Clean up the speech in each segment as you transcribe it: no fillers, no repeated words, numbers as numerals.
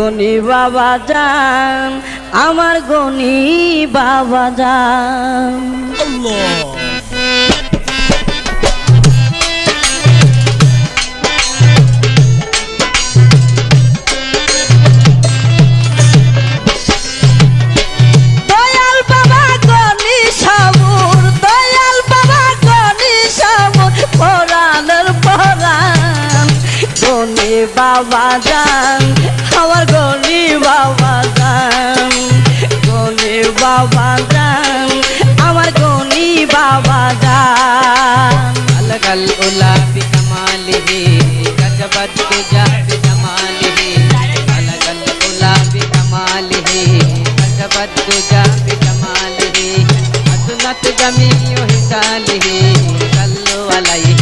গনি বাবা জান আমার গনি বাবা জান দয়াল বাবা গনি সামুর দয়াল বাবা গনি সামুর পরাণের পরাণ গনি বাবা জান আমার গনি বাবা জান গনি বাবা জান আমার গনি বাবা জান अलगल उला बिकमालिही गजबत तुजा बिकमालिही अलगल उला बिकमालिही गजबत तुजा बिकमालिही असनत जमीयो हिसालिही सल्लु अलैहि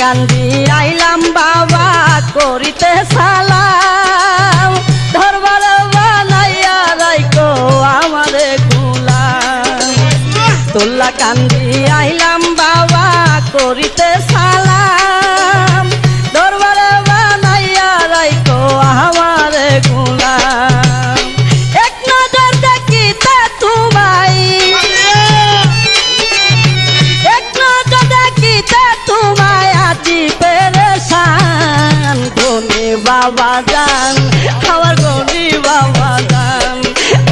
কান্দি আইলাম বাবা করিতে সালাম ধরবার বানাইয়া রাইকো আমারে গুলাম তোল্লা কান্দি আইলাম বাবা করিতে সালাম ধরবার বানাইয়া রাইকো আমারে গুলাম এক নজর দেখিতে তোমায় এক নজর দেখিতে তোমায় আছি পেরেশান গনি বাবা জান আমার গনি বাবা জান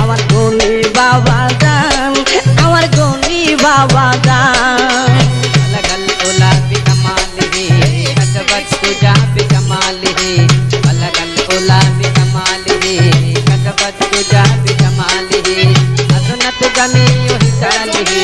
আমার গনি বাবা জান আমার গনি বাবা জান अलगल उला बिकमालिही गजबत तुजा बिकमालिही अलगल उला बिकमालिही गजबत तुजा बिकमालिही असनत जमीयो हिसालिही